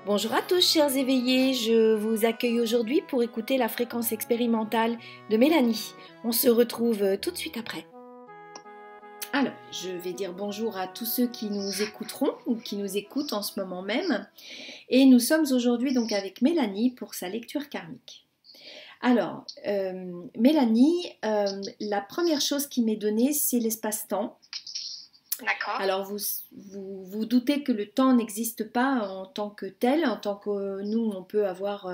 Bonjour à tous chers éveillés, je vous accueille aujourd'hui pour écouter la fréquence expérimentale de Mélanie. On se retrouve tout de suite après. Alors, je vais dire bonjour à tous ceux qui nous écouteront ou qui nous écoutent en ce moment même. Et nous sommes aujourd'hui donc avec Mélanie pour sa lecture karmique. Alors, Mélanie, la première chose qui m'est donnée, c'est l'espace-temps. D'accord. Alors, vous doutez que le temps n'existe pas en tant que tel, en tant que nous, on peut avoir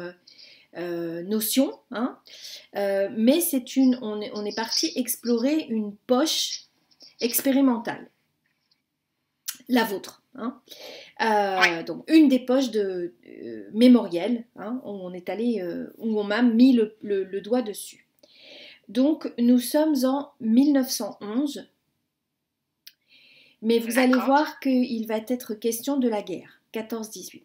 notion, hein, mais on est parti explorer une poche expérimentale, la vôtre. Hein. Oui. Donc, une des poches mémorielles, hein, où on est allé, où on m'a mis le doigt dessus. Donc, nous sommes en 1911. Mais vous allez voir qu'il va être question de la guerre, 14-18.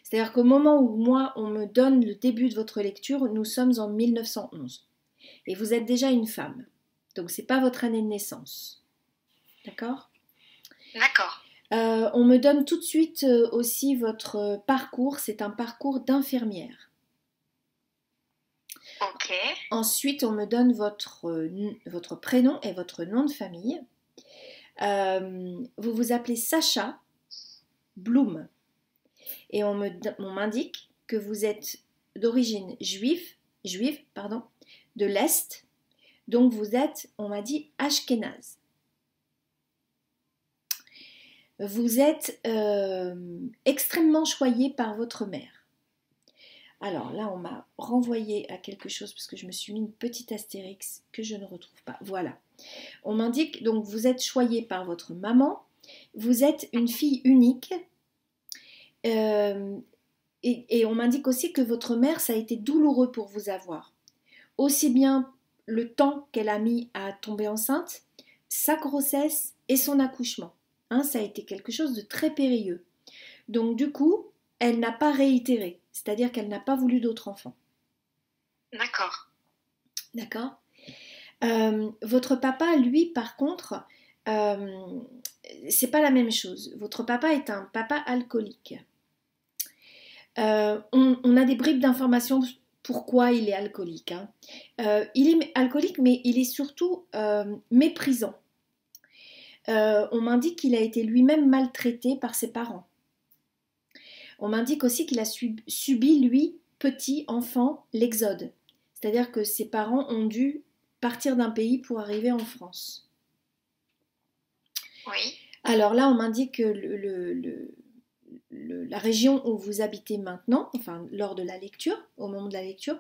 C'est-à-dire qu'au moment où moi, on me donne le début de votre lecture, nous sommes en 1911. Et vous êtes déjà une femme. Donc, ce n'est pas votre année de naissance. D'accord ? D'accord. On me donne tout de suite aussi votre parcours. C'est un parcours d'infirmière. Ok. Ensuite, on me donne votre prénom et votre nom de famille. Vous vous appelez Sacha Bloom. Et on m'indique que vous êtes d'origine juive, de l'Est. Donc vous êtes, on m'a dit, ashkénaze. Vous êtes extrêmement choyé par votre mère. Alors là, on m'a renvoyé à quelque chose parce que je me suis mis une petite astérix que je ne retrouve pas. Voilà. On m'indique, donc vous êtes choyé par votre maman. Vous êtes une fille unique. Et on m'indique aussi que votre mère, ça a été douloureux pour vous avoir. Aussi bien le temps qu'elle a mis à tomber enceinte, sa grossesse et son accouchement. Hein, ça a été quelque chose de très périlleux. Donc du coup, elle n'a pas réitéré, c'est-à-dire qu'elle n'a pas voulu d'autres enfants. D'accord. D'accord. Votre papa, lui, par contre, c'est pas la même chose. Votre papa est un papa alcoolique. On a des bribes d'informations pourquoi il est alcoolique. Hein. Il est alcoolique, mais il est surtout méprisant. On m'indique qu'il a été lui-même maltraité par ses parents. On m'indique aussi qu'il a subi, lui, petit enfant, l'exode. C'est-à-dire que ses parents ont dû partir d'un pays pour arriver en France. Oui. Alors là, on m'indique que la région où vous habitez maintenant, enfin lors de la lecture, au moment de la lecture,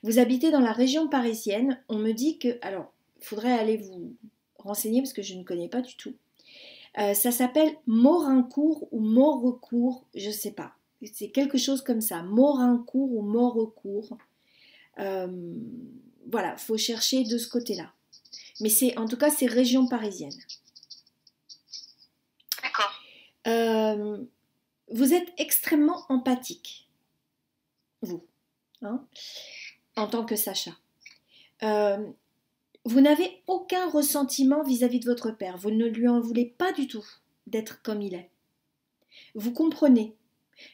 vous habitez dans la région parisienne. On me dit que, alors, il faudrait aller vous renseigner parce que je ne connais pas du tout. Ça s'appelle Morincourt ou Morecourt, je ne sais pas. C'est quelque chose comme ça, Morincourt ou Morecourt. Voilà, il faut chercher de ce côté-là. Mais en tout cas, c'est région parisienne. D'accord. Vous êtes extrêmement empathique, vous, hein, en tant que Sacha. Vous n'avez aucun ressentiment vis-à-vis de votre père. Vous ne lui en voulez pas du tout d'être comme il est. Vous comprenez.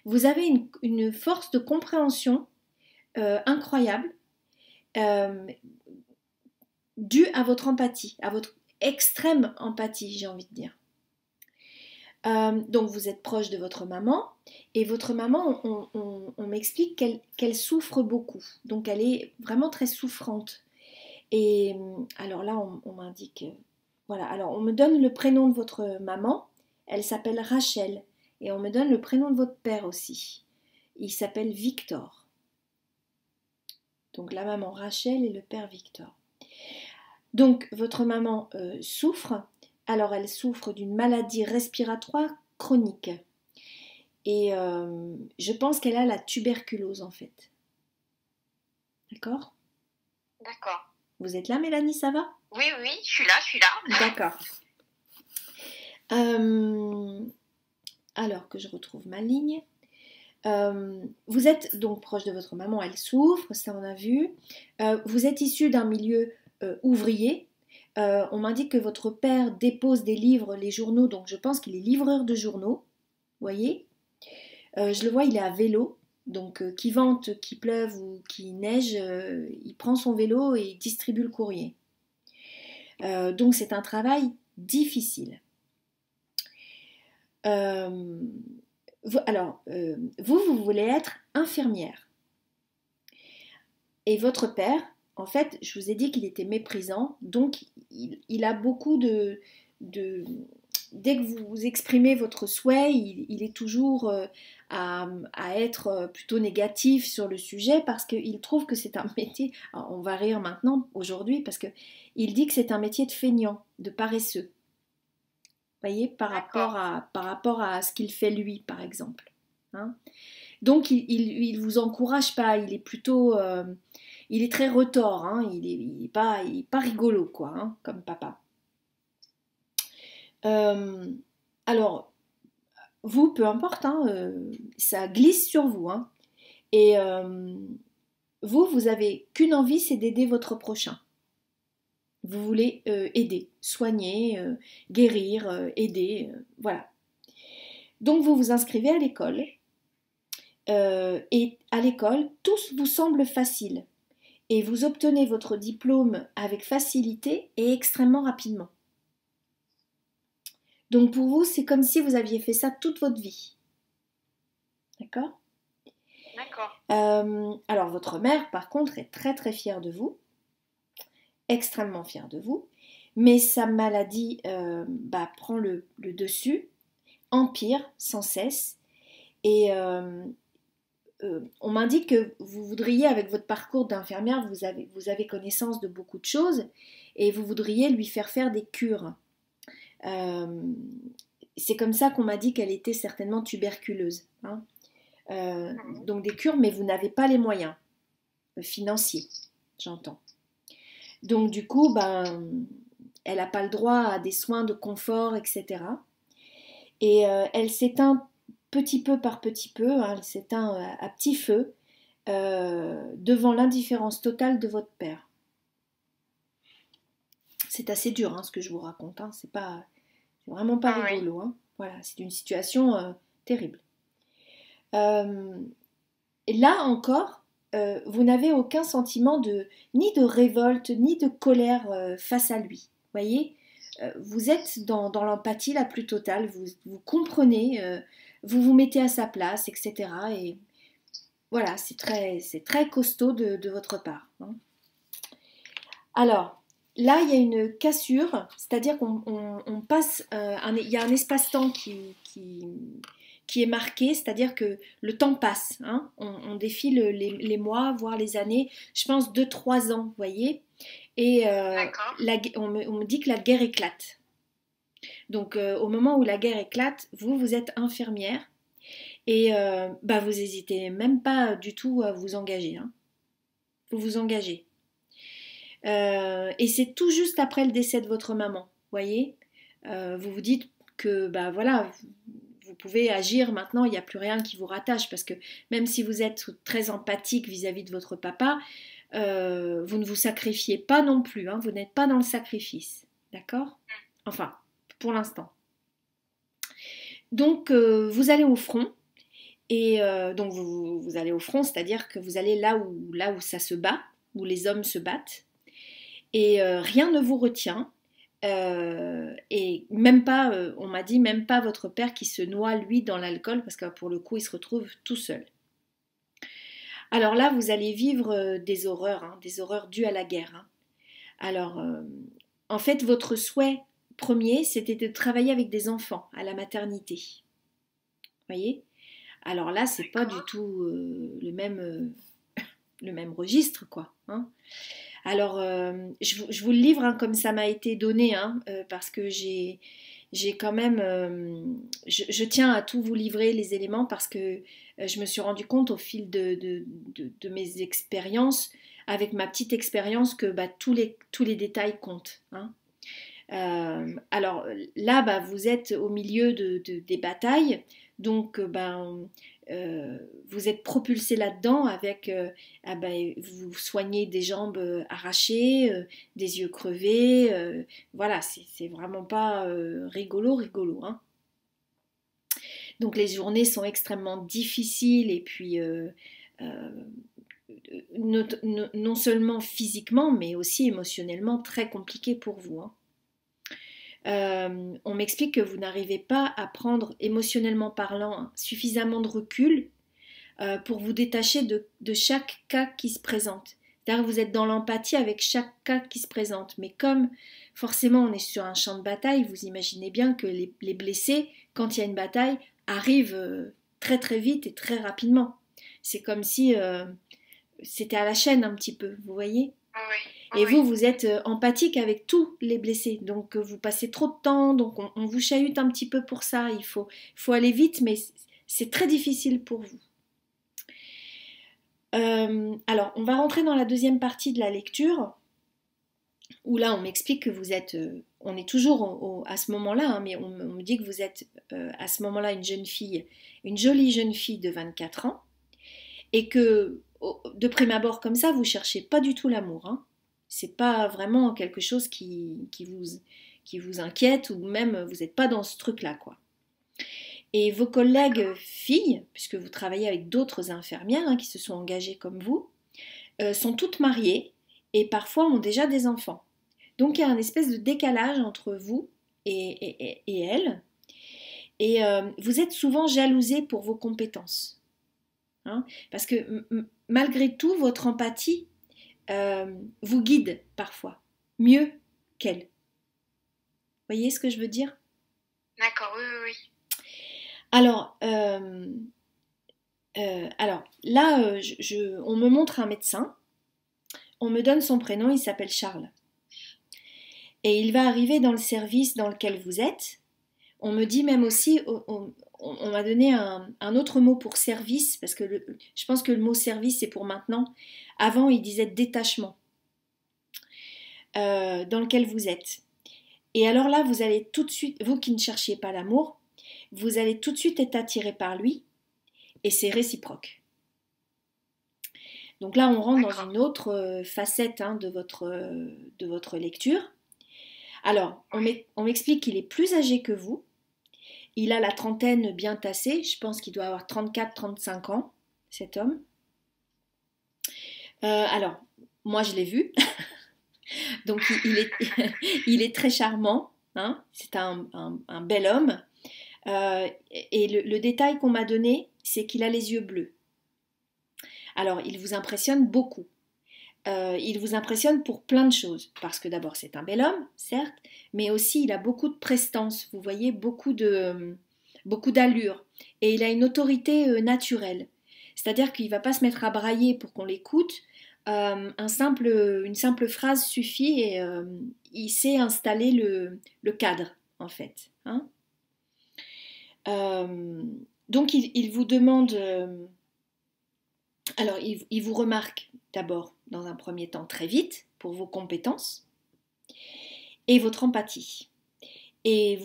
Vous avez une force de compréhension incroyable due à votre empathie, à votre extrême empathie, j'ai envie de dire. Donc vous êtes proche de votre maman et votre maman, on m'explique qu'elle souffre beaucoup. Donc elle est vraiment très souffrante. Et alors là, on m'indique, voilà, alors on me donne le prénom de votre maman, elle s'appelle Rachel. Et on me donne le prénom de votre père aussi. Il s'appelle Victor. Donc la maman Rachel et le père Victor. Donc votre maman souffre. Alors elle souffre d'une maladie respiratoire chronique. Et je pense qu'elle a la tuberculose en fait. D'accord ? D'accord. Vous êtes là, Mélanie, ça va ? Oui, oui, je suis là. D'accord. Alors que je retrouve ma ligne. Vous êtes donc proche de votre maman, elle souffre, ça on a vu. Vous êtes issu d'un milieu ouvrier. On m'indique que votre père dépose des livres, les journaux, donc je pense qu'il est livreur de journaux. Voyez ? Je le vois, il est à vélo. Donc, qu'il vente, qu'il pleuve ou qu'il neige, il prend son vélo et il distribue le courrier. Donc, c'est un travail difficile. Vous voulez être infirmière. Et votre père, en fait, je vous ai dit qu'il était méprisant, donc il a beaucoup de... Dès que vous exprimez votre souhait, il est toujours à être plutôt négatif sur le sujet parce qu'il trouve que c'est un métier... Alors, on va rire maintenant, aujourd'hui, parce qu'il dit que c'est un métier de feignant, de paresseux. Vous voyez, par rapport à ce qu'il fait lui, par exemple. Hein. Donc, il vous encourage pas, il est plutôt... il est très retors, hein, il est pas rigolo, quoi, hein, comme papa. Alors, vous, peu importe, hein, ça glisse sur vous. Hein, et vous avez qu'une envie, c'est d'aider votre prochain. Vous voulez aider, soigner, guérir, aider, voilà. Donc, vous vous inscrivez à l'école. Et à l'école, tout vous semble facile. Et vous obtenez votre diplôme avec facilité et extrêmement rapidement. Donc pour vous, c'est comme si vous aviez fait ça toute votre vie. D'accord ? D'accord. Alors votre mère, par contre, est très très fière de vous, extrêmement fière de vous, mais sa maladie prend le dessus, empire sans cesse, et on m'indique que vous voudriez, avec votre parcours d'infirmière, vous avez connaissance de beaucoup de choses, et vous voudriez lui faire des cures. C'est comme ça qu'on m'a dit qu'elle était certainement tuberculeuse. Hein. Donc des cures, mais vous n'avez pas les moyens financiers, j'entends. Donc du coup, elle n'a pas le droit à des soins de confort, etc. Et elle s'éteint petit peu par petit peu, hein, elle s'éteint à petit feu devant l'indifférence totale de votre père. C'est assez dur hein, ce que je vous raconte, hein. C'est vraiment pas rigolo. Hein. Voilà, c'est une situation terrible. Et là encore, vous n'avez aucun sentiment ni de révolte, ni de colère face à lui. Voyez, vous êtes dans l'empathie la plus totale, vous comprenez, vous vous mettez à sa place, etc. Et voilà, c'est très costaud de votre part. Hein. Alors, là, il y a une cassure, c'est-à-dire qu'on passe, il y a un espace-temps qui est marqué, c'est-à-dire que le temps passe, hein, on défile les mois, voire les années, je pense 2-3 ans, vous voyez, et on me dit que la guerre éclate. Donc au moment où la guerre éclate, vous êtes infirmière, et vous n'hésitez même pas du tout à vous engager, hein. Vous vous engagez. Et c'est tout juste après le décès de votre maman, voyez. Vous vous dites que voilà, vous pouvez agir maintenant, il n'y a plus rien qui vous rattache, parce que même si vous êtes très empathique vis-à-vis de votre papa, vous ne vous sacrifiez pas non plus, hein, vous n'êtes pas dans le sacrifice, d'accord ? Enfin, pour l'instant. Donc vous allez au front, et donc vous allez au front, c'est-à-dire que vous allez là où ça se bat, où les hommes se battent, et rien ne vous retient, et même pas, on m'a dit, même pas votre père qui se noie lui dans l'alcool, parce que pour le coup il se retrouve tout seul. Alors là vous allez vivre des horreurs, hein, des horreurs dues à la guerre. Hein. Alors en fait votre souhait premier c'était de travailler avec des enfants à la maternité. Vous voyez ? Alors là c'est pas du tout le même registre quoi. Hein. Alors, je vous le livre hein, comme ça m'a été donné, hein, parce que j'ai quand même... je tiens à tout vous livrer les éléments parce que je me suis rendu compte au fil de mes expériences, avec ma petite expérience, que tous les détails comptent. Hein. Alors là, vous êtes au milieu des batailles, donc vous êtes propulsé là-dedans avec, vous soignez des jambes arrachées, des yeux crevés, voilà, c'est vraiment pas rigolo. Hein. Donc les journées sont extrêmement difficiles et puis euh, non seulement physiquement mais aussi émotionnellement très compliquées pour vous, hein. On m'explique que vous n'arrivez pas à prendre émotionnellement parlant hein, suffisamment de recul pour vous détacher de chaque cas qui se présente. C'est-à-dire que vous êtes dans l'empathie avec chaque cas qui se présente. Mais comme forcément on est sur un champ de bataille, vous imaginez bien que les blessés, quand il y a une bataille, arrivent très très vite et très rapidement. C'est comme si c'était à la chaîne un petit peu, vous voyez ? Oui. Et vous êtes empathique avec tous les blessés. Donc vous passez trop de temps, donc on vous chahute un petit peu pour ça. Il faut aller vite, mais c'est très difficile pour vous. Alors, on va rentrer dans la deuxième partie de la lecture, où là, on m'explique que vous êtes... on est toujours à ce moment-là, hein, mais on me dit que vous êtes à ce moment-là une jeune fille, une jolie jeune fille de 24 ans, et que, de prime abord comme ça, vous ne cherchez pas du tout l'amour, hein. C'est pas vraiment quelque chose qui vous inquiète, ou même vous n'êtes pas dans ce truc-là, quoi. Et vos collègues filles, puisque vous travaillez avec d'autres infirmières hein, qui se sont engagées comme vous, sont toutes mariées et parfois ont déjà des enfants. Donc il y a un espèce de décalage entre vous et elles. Et vous êtes souvent jalousée pour vos compétences. Hein, parce que malgré tout, votre empathie vous guide parfois, mieux qu'elle. Vous voyez ce que je veux dire ? D'accord, oui. Alors là, on me montre un médecin, on me donne son prénom, il s'appelle Charles. Et il va arriver dans le service dans lequel vous êtes. On me dit même aussi, on m'a donné un autre mot pour service, parce que je pense que le mot service c'est pour maintenant. Avant, il disait détachement, dans lequel vous êtes. Et alors là, vous allez tout de suite, vous qui ne cherchiez pas l'amour, vous allez tout de suite être attiré par lui, et c'est réciproque. Donc là, on rentre dans une autre facette hein, de votre lecture. Alors, on m'explique qu'il est plus âgé que vous. Il a la trentaine bien tassée. Je pense qu'il doit avoir 34-35 ans, cet homme. Alors, moi, je l'ai vu. Donc, il est très charmant. Hein. C'est un bel homme. Et le détail qu'on m'a donné, c'est qu'il a les yeux bleus. Alors, il vous impressionne beaucoup. Il vous impressionne pour plein de choses. Parce que d'abord, c'est un bel homme, certes, mais aussi il a beaucoup de prestance, vous voyez, beaucoup d'allure. Et il a une autorité naturelle. C'est-à-dire qu'il ne va pas se mettre à brailler pour qu'on l'écoute. Une simple phrase suffit et il sait installer le cadre, en fait. Hein. Donc, il vous demande... Alors, il vous remarque d'abord, dans un premier temps, très vite, pour vos compétences et votre empathie. Et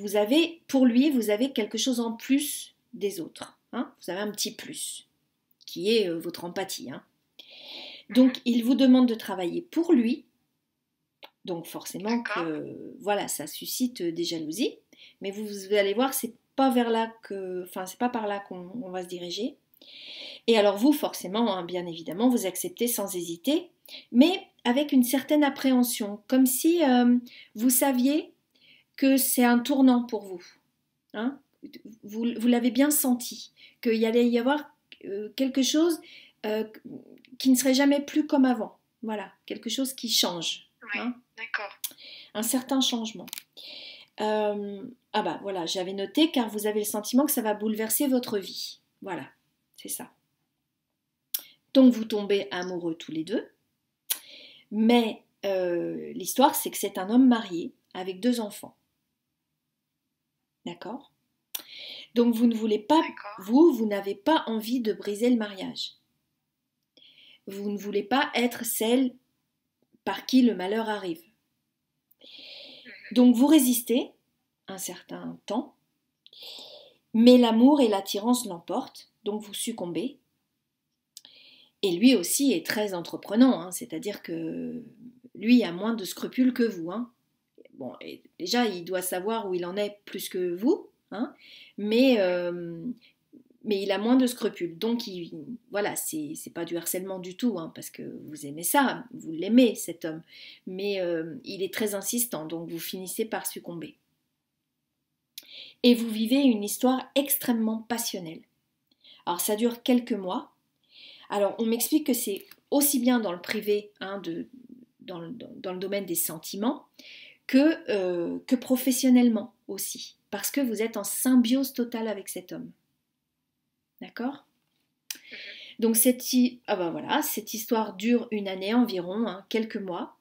pour lui, vous avez quelque chose en plus des autres. Hein, vous avez un petit plus, qui est votre empathie. Hein. Donc, il vous demande de travailler pour lui. Donc, forcément, voilà, ça suscite des jalousies. Mais vous allez voir, c'est pas par là qu'on va se diriger. Et alors vous, forcément, hein, bien évidemment, vous acceptez sans hésiter, mais avec une certaine appréhension, comme si vous saviez que c'est un tournant pour vous. Hein. Vous l'avez bien senti, qu'il y allait y avoir quelque chose qui ne serait jamais plus comme avant. Voilà, quelque chose qui change. Oui, hein. D'accord. Un certain changement. Voilà, j'avais noté car vous avez le sentiment que ça va bouleverser votre vie. Voilà, c'est ça. Donc vous tombez amoureux tous les deux. Mais l'histoire, c'est que c'est un homme marié avec 2 enfants. D'accord ? Donc vous ne voulez pas, vous n'avez pas envie de briser le mariage. Vous ne voulez pas être celle par qui le malheur arrive. Donc vous résistez un certain temps, mais l'amour et l'attirance l'emportent, donc vous succombez. Et lui aussi est très entreprenant, hein, c'est-à-dire que lui a moins de scrupules que vous. Hein. Bon, et déjà, il doit savoir où il en est plus que vous, hein, mais, mais il a moins de scrupules. Donc voilà, c'est pas du harcèlement du tout, hein, parce que vous aimez ça, vous l'aimez cet homme, mais il est très insistant, donc vous finissez par succomber. Et vous vivez une histoire extrêmement passionnelle. Alors ça dure quelques mois. Alors on m'explique que c'est aussi bien dans le privé, hein, dans le domaine des sentiments, que professionnellement aussi, parce que vous êtes en symbiose totale avec cet homme. D'accord ? Donc cette histoire dure une année environ, hein, quelques mois.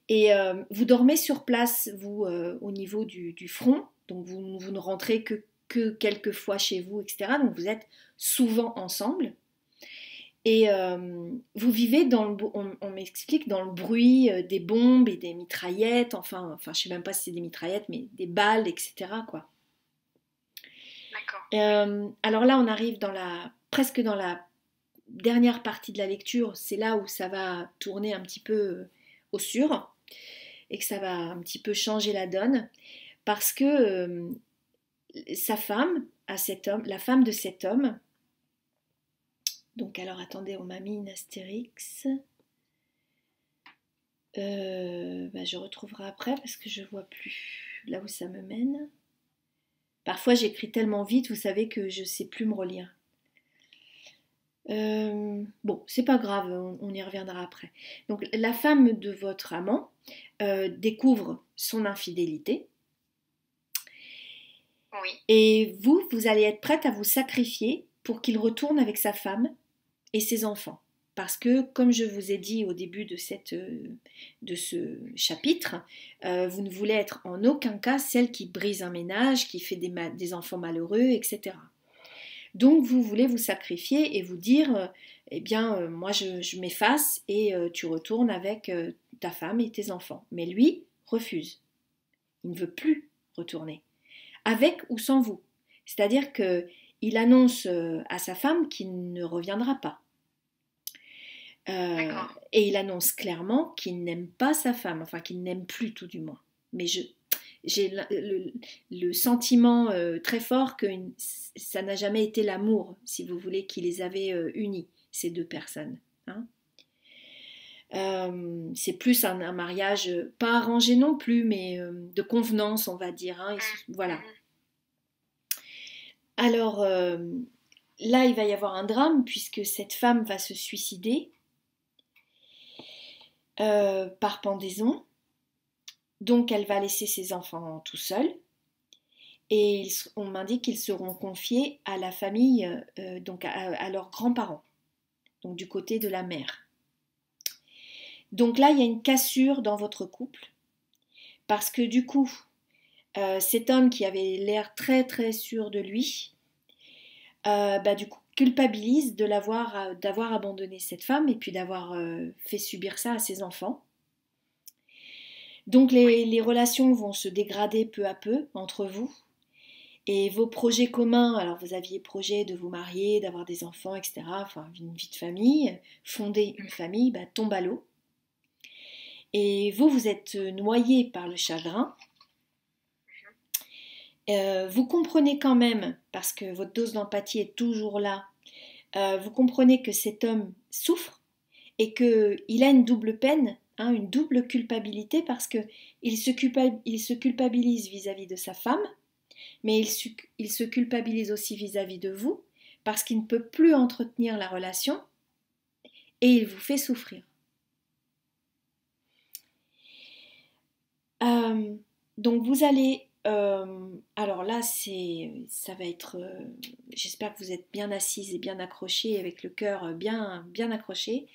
Et vous dormez sur place, vous, au niveau du front, donc vous ne rentrez que quelques fois chez vous, etc. Donc vous êtes souvent ensemble. Et vous vivez on m'explique, dans le bruit des bombes et des mitraillettes, enfin je ne sais même pas si c'est des mitraillettes, mais des balles, etc. quoi. D'accord. Alors là, on arrive presque dans la dernière partie de la lecture, c'est là où ça va tourner un petit peu au sur et que ça va un petit peu changer la donne, parce que sa femme, la femme de cet homme, donc alors attendez, on m'a mis une astérix, je retrouverai après parce que je vois plus là où ça me mène. Parfois j'écris tellement vite, vous savez, que je sais plus me relire. Bon, c'est pas grave, on y reviendra après. Donc la femme de votre amant découvre son infidélité. Oui. Et vous allez être prête à vous sacrifier pour qu'il retourne avec sa femme et ses enfants. Parce que, comme je vous ai dit au début de ce chapitre, vous ne voulez être en aucun cas celle qui brise un ménage, qui fait des enfants malheureux, etc. Donc vous voulez vous sacrifier et vous dire, moi je m'efface et tu retournes avec ta femme et tes enfants. Mais lui refuse. Il ne veut plus retourner, avec ou sans vous. C'est-à-dire qu'il annonce à sa femme qu'il ne reviendra pas. Et il annonce clairement qu'il n'aime pas sa femme, enfin qu'il n'aime plus tout du moins. Mais j'ai le sentiment très fort que ça n'a jamais été l'amour, si vous voulez, qui les avait unis, ces deux personnes. Hein. C'est plus un mariage, pas arrangé non plus, mais de convenance, on va dire. Hein, voilà. Alors là, il va y avoir un drame, puisque cette femme va se suicider par pendaison. Donc elle va laisser ses enfants tout seuls. Et on m'indique qu'ils seront confiés à la famille, donc à leurs grands-parents, donc du côté de la mère. Donc là, il y a une cassure dans votre couple, parce que du coup, cet homme qui avait l'air très très sûr de lui, du coup, culpabilise d'avoir abandonné cette femme et puis d'avoir fait subir ça à ses enfants. Donc les relations vont se dégrader peu à peu entre vous. Et vos projets communs, alors vous aviez projet de vous marier, d'avoir des enfants, etc., enfin une vie de famille, fonder une famille, tombe à l'eau. Et vous êtes noyé par le chagrin. Vous comprenez quand même, parce que votre dose d'empathie est toujours là, vous comprenez que cet homme souffre et qu'il a une double peine, hein, une double culpabilité, parce qu'il se culpabilise vis-à-vis de sa femme, mais il se culpabilise aussi vis-à-vis de vous, parce qu'il ne peut plus entretenir la relation et il vous fait souffrir. Donc vous allez... alors là, ça va être... j'espère que vous êtes bien assise et bien accrochée, avec le cœur bien, bien accroché,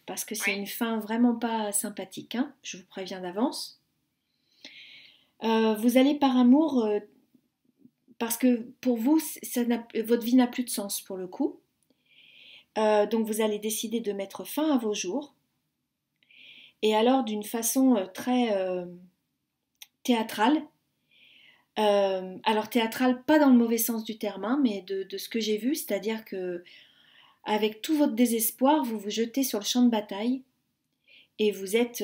parce que c'est une fin vraiment pas sympathique, hein, je vous préviens d'avance. Vous allez par amour... parce que pour vous, votre vie n'a plus de sens pour le coup. Donc vous allez décider de mettre fin à vos jours. Et alors d'une façon très théâtrale. Alors théâtrale, pas dans le mauvais sens du terme, hein, mais de ce que j'ai vu, c'est-à-dire que avec tout votre désespoir, vous vous jetez sur le champ de bataille et vous êtes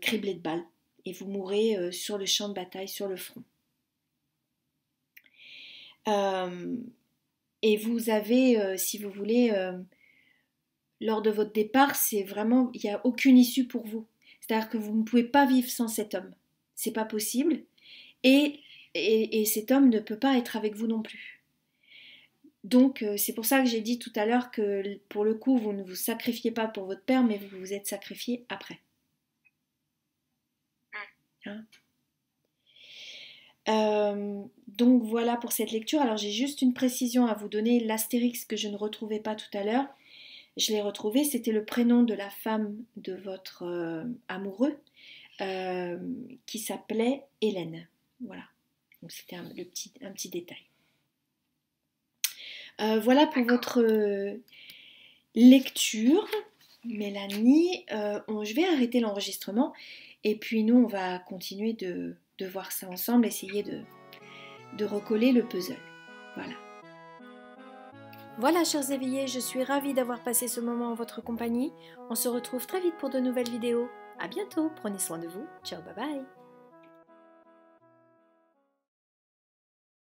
criblé de balles. Et vous mourrez sur le champ de bataille, sur le front. Euh, et vous avez, si vous voulez, lors de votre départ, c'est vraiment, il n'y a aucune issue pour vous. C'est-à-dire que vous ne pouvez pas vivre sans cet homme. C'est pas possible. Et, et cet homme ne peut pas être avec vous non plus. Donc c'est pour ça que j'ai dit tout à l'heure que pour le coup, vous ne vous sacrifiez pas pour votre père, mais vous vous êtes sacrifié après. Hein? Donc voilà pour cette lecture. Alors j'ai juste une précision à vous donner. L'astérix que je ne retrouvais pas tout à l'heure, je l'ai retrouvé. C'était le prénom de la femme de votre amoureux qui s'appelait Hélène. Voilà. Donc c'était un petit détail. Voilà pour votre lecture, Mélanie. Je vais arrêter l'enregistrement et puis nous on va continuer de voir ça ensemble, essayer de recoller le puzzle. Voilà. Voilà, chers éveillés, je suis ravie d'avoir passé ce moment en votre compagnie. On se retrouve très vite pour de nouvelles vidéos. À bientôt, prenez soin de vous. Ciao, bye bye.